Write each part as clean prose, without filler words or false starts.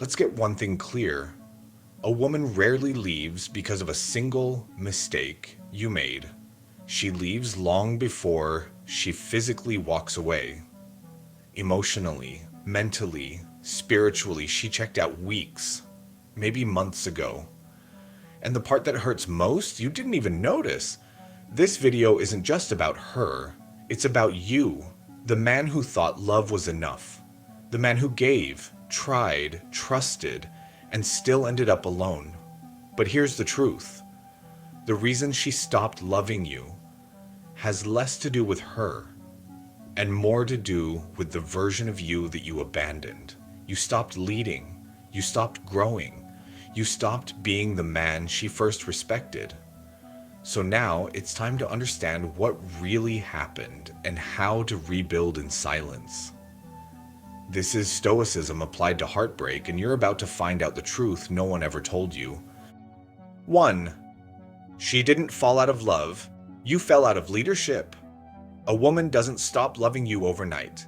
Let's get one thing clear. A woman rarely leaves because of a single mistake you made. She leaves long before she physically walks away. Emotionally, mentally, spiritually, she checked out weeks, maybe months ago. And the part that hurts most, you didn't even notice. This video isn't just about her. It's about you, the man who thought love was enough. The man who gave, tried, trusted, and still ended up alone. But here's the truth. The reason she stopped loving you has less to do with her and more to do with the version of you that you abandoned. You stopped leading. You stopped growing. You stopped being the man she first respected. So now it's time to understand what really happened and how to rebuild in silence. This is Stoicism applied to heartbreak, and you're about to find out the truth no one ever told you. 1. She didn't fall out of love. You fell out of leadership. A woman doesn't stop loving you overnight.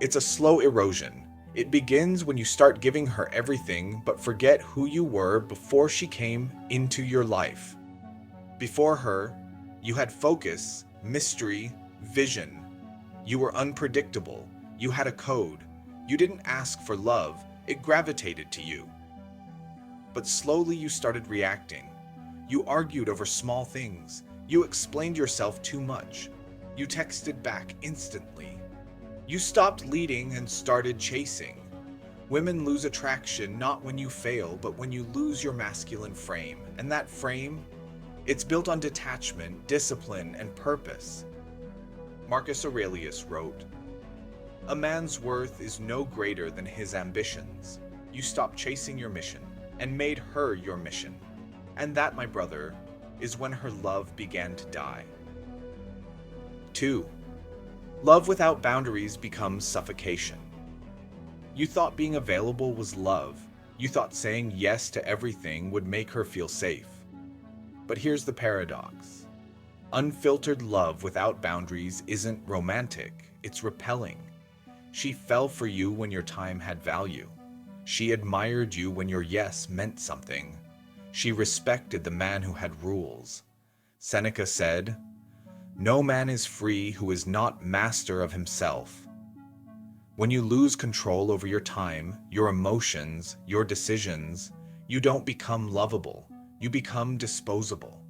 It's a slow erosion. It begins when you start giving her everything but forget who you were before she came into your life. Before her, you had focus, mystery, vision. You were unpredictable. You had a code. You didn't ask for love. It gravitated to you. But slowly you started reacting. You argued over small things. You explained yourself too much. You texted back instantly. You stopped leading and started chasing. Women lose attraction not when you fail, but when you lose your masculine frame. And that frame, it's built on detachment, discipline, and purpose. Marcus Aurelius wrote, "A man's worth is no greater than his ambitions." You stopped chasing your mission and made her your mission. And that, my brother, is when her love began to die. 2. Love without boundaries becomes suffocation. You thought being available was love. You thought saying yes to everything would make her feel safe. But here's the paradox. Unfiltered love without boundaries isn't romantic, it's repelling. She fell for you when your time had value. She admired you when your yes meant something. She respected the man who had rules. Seneca said, "No man is free who is not master of himself." When you lose control over your time, your emotions, your decisions, you don't become lovable. You become disposable.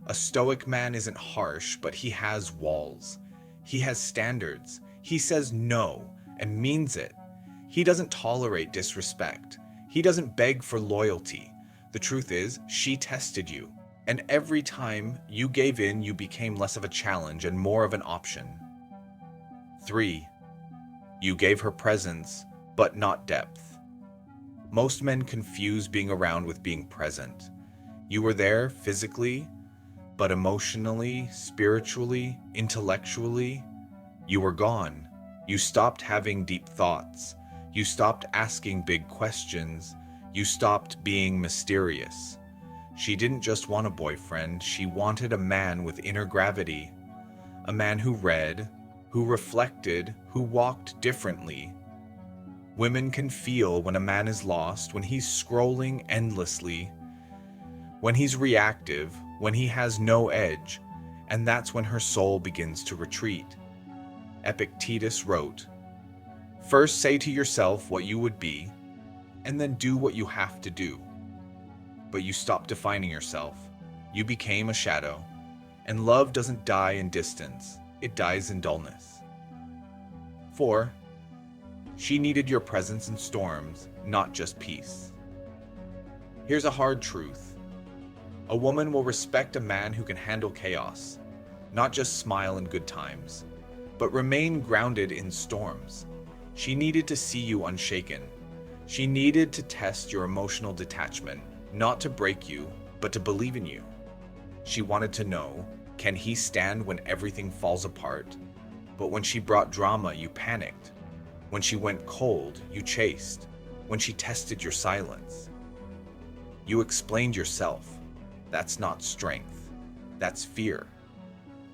A Stoic man isn't harsh, but he has walls. He has standards. He says no and means it. He doesn't tolerate disrespect. He doesn't beg for loyalty. The truth is, she tested you. And every time you gave in, you became less of a challenge and more of an option. 3. You gave her presence, but not depth. Most men confuse being around with being present. You were there physically, but emotionally, spiritually, intellectually, you were gone. You stopped having deep thoughts. You stopped asking big questions. You stopped being mysterious. She didn't just want a boyfriend, she wanted a man with inner gravity. A man who read, who reflected, who walked differently. Women can feel when a man is lost, when he's scrolling endlessly, when he's reactive, when he has no edge, and that's when her soul begins to retreat. Epictetus wrote, "First say to yourself what you would be, and then do what you have to do." But you stopped defining yourself. You became a shadow. And love doesn't die in distance. It dies in dullness. 4. She needed your presence in storms, not just peace. Here's a hard truth. A woman will respect a man who can handle chaos, not just smile in good times, but remain grounded in storms. She needed to see you unshaken. She needed to test your emotional detachment, not to break you, but to believe in you. She wanted to know, can he stand when everything falls apart? But when she brought drama, you panicked. When she went cold, you chased. When she tested your silence, you explained yourself. That's not strength. That's fear.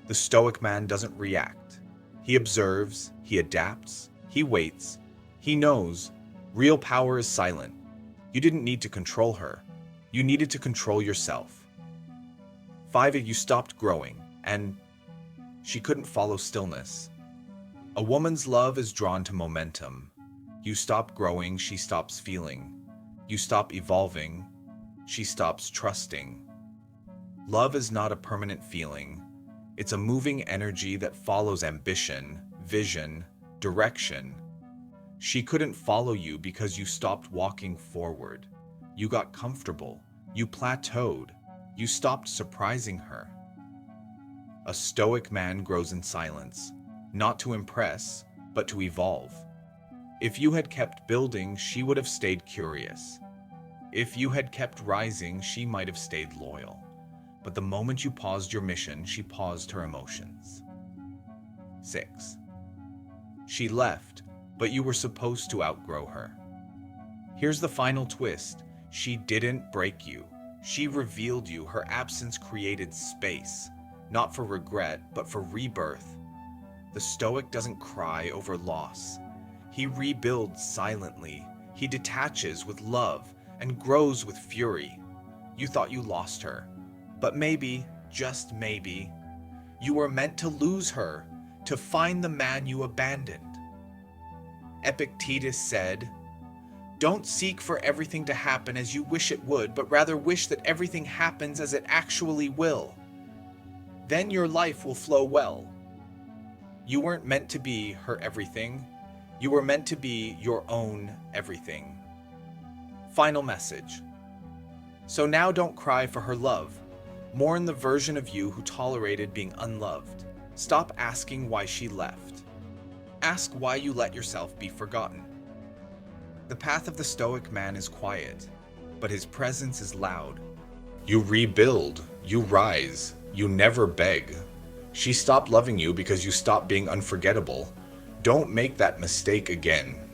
The Stoic man doesn't react. He observes, he adapts, he waits, he knows. Real power is silent. You didn't need to control her. You needed to control yourself. 5. You stopped growing, and she couldn't follow stillness. A woman's love is drawn to momentum. You stop growing, she stops feeling. You stop evolving, she stops trusting. Love is not a permanent feeling. It's a moving energy that follows ambition, vision, direction. She couldn't follow you because you stopped walking forward. You got comfortable. You plateaued. You stopped surprising her. A stoic man grows in silence, not to impress, but to evolve. If you had kept building, she would have stayed curious. If you had kept rising, she might have stayed loyal. But the moment you paused your mission, she paused her emotions. 6. She left, but you were supposed to outgrow her. Here's the final twist. She didn't break you. She revealed you. Her absence created space, not for regret, but for rebirth. The Stoic doesn't cry over loss. He rebuilds silently. He detaches with love and grows with fury. You thought you lost her, but maybe, just maybe, you were meant to lose her, to find the man you abandoned. Epictetus said, "Don't seek for everything to happen as you wish it would, but rather wish that everything happens as it actually will. Then your life will flow well." You weren't meant to be her everything. You were meant to be your own everything. Final message. So now don't cry for her love. Mourn the version of you who tolerated being unloved. Stop asking why she left. Ask why you let yourself be forgotten. The path of the Stoic man is quiet, but his presence is loud. You rebuild, you rise, you never beg. She stopped loving you because you stopped being unforgettable. Don't make that mistake again.